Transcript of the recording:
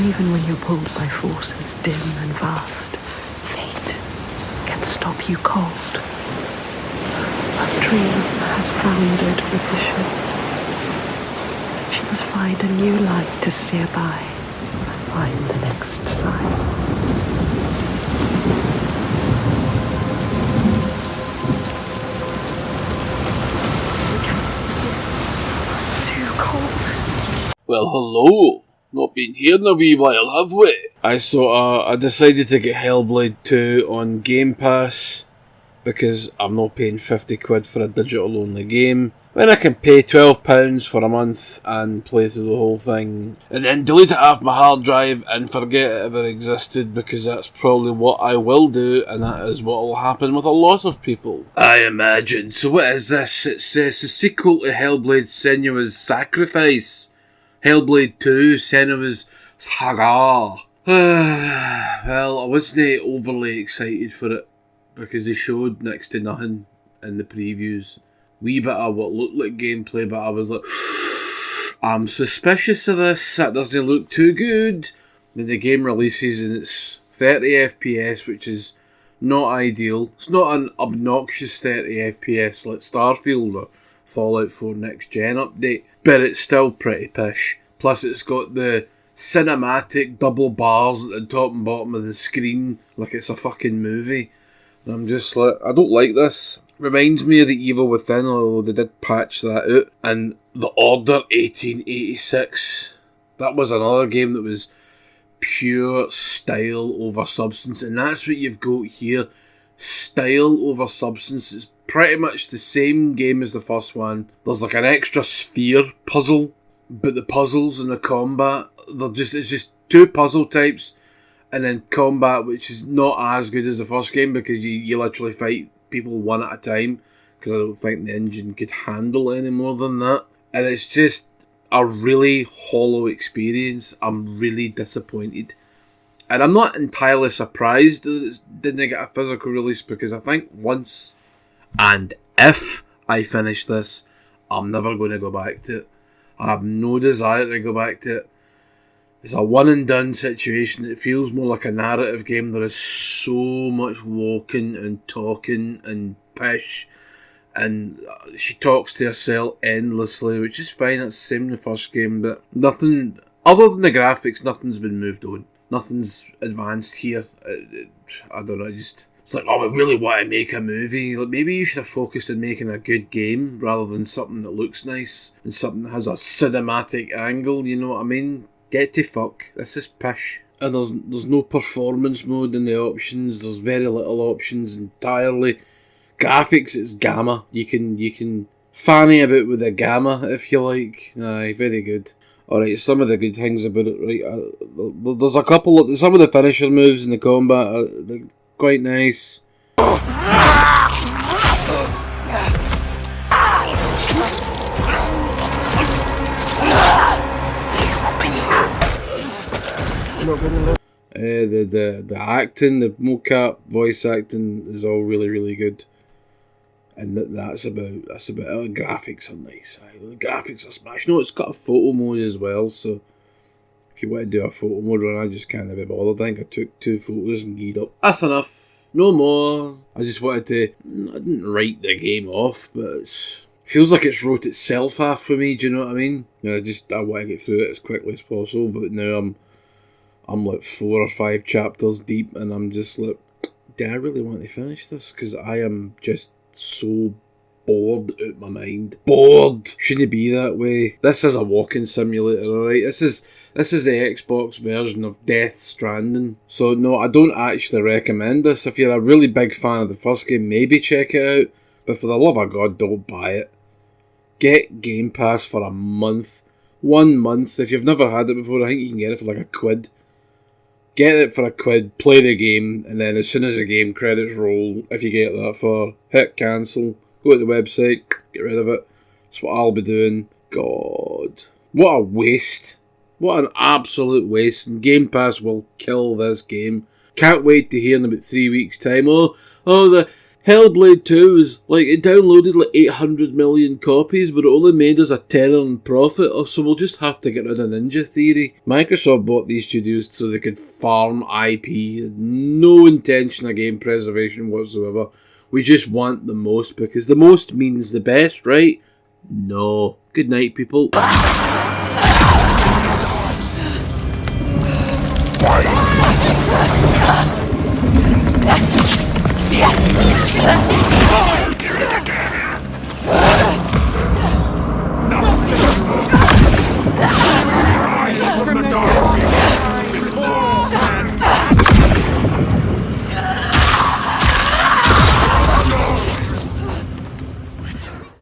Even when you're pulled by forces dim and vast, fate can stop you cold. A dream has foundered with the ship. She must find a new light to steer by and find the next sign. We can't stay here. Too cold. Well, hello. Not been here in a wee while, have we? I decided to get Hellblade 2 on Game Pass because I'm not paying 50 quid for a digital only game when I can pay £12 for a month and play through the whole thing and then delete it off my hard drive and forget it ever existed, because that's probably what I will do, and that is what will happen with a lot of people, I imagine. So what is this? It's a sequel to Hellblade Senua's Sacrifice. Hellblade 2, Senua's Saga. Well, I wasn't overly excited for it because they showed next to nothing in the previews. Wee bit of what looked like gameplay, but I was like, I'm suspicious of this. That doesn't look too good. Then the game releases and it's 30 FPS, which is not ideal. It's not an obnoxious 30 FPS like Starfield or Fallout 4 Next Gen update, but it's still pretty pish. Plus it's got the cinematic double bars at the top and bottom of the screen like it's a fucking movie. And I'm just like, I don't like this. Reminds me of The Evil Within, although they did patch that out. And The Order 1886. That was another game that was pure style over substance, and that's what you've got here. Style over substance. It's pretty much the same game as the first one. There's like an extra sphere puzzle, but the puzzles and the combat, it's just two puzzle types, and then combat, which is not as good as the first game because you literally fight people one at a time, because I don't think the engine could handle any more than that. And it's just a really hollow experience. I'm really disappointed. And I'm not entirely surprised that it didn't get a physical release, because I think once and if I finish this, I'm never going to go back to it. I have no desire to go back to it. It's a one and done situation. It feels more like a narrative game. There is so much walking and talking and pish, and she talks to herself endlessly, which is fine. That's the same in the first game, but nothing other than the graphics. Nothing's been moved on. Nothing's advanced here. I don't know. It's like, oh, we really want to make a movie. Like, maybe you should have focused on making a good game rather than something that looks nice and something that has a cinematic angle. You know what I mean? Get to fuck. This is pish. And there's no performance mode in the options. There's very little options entirely. Graphics, it's gamma. You can fanny about with the gamma if you like. Aye, very good. Alright, some of the good things about it, right? There's a couple of some of the finisher moves in the combat are quite nice. The acting, the mocap voice acting is all really, really good, and that's about it. Graphics are nice. The graphics are smash. No, it's got a photo mode as well, so if you want to do a photo mode run, I just can't be bothered. I think I took 2 photos and geared up. That's enough. No more. I just wanted to. I didn't write the game off, but it feels like it's wrote itself off for me. Do you know what I mean? I want to get through it as quickly as possible, but now I'm like 4 or 5 chapters deep, and I'm just like, do I really want to finish this? Because I am just so bored out my mind. Bored! Shouldn't be that way. This is a walking simulator, alright? This is the Xbox version of Death Stranding. So no, I don't actually recommend this. If you're a really big fan of the first game, maybe check it out. But for the love of God, don't buy it. Get Game Pass for a month. 1 month. If you've never had it before, I think you can get it for like £1. Get it for £1, play the game, and then as soon as the game credits roll, if you get that far, hit cancel, go to the website, get rid of it. That's what I'll be doing. God. What a waste. What an absolute waste. And Game Pass will kill this game. Can't wait to hear in about 3 weeks' time. Oh, the Hellblade 2 was, like, it downloaded like 800 million copies, but it only made us a tenner in profit, so we'll just have to get rid of Ninja Theory. Microsoft bought these studios so they could farm IP, no intention of game preservation whatsoever. We just want the most, because the most means the best, right? No. Good night, people. Rise from the dark!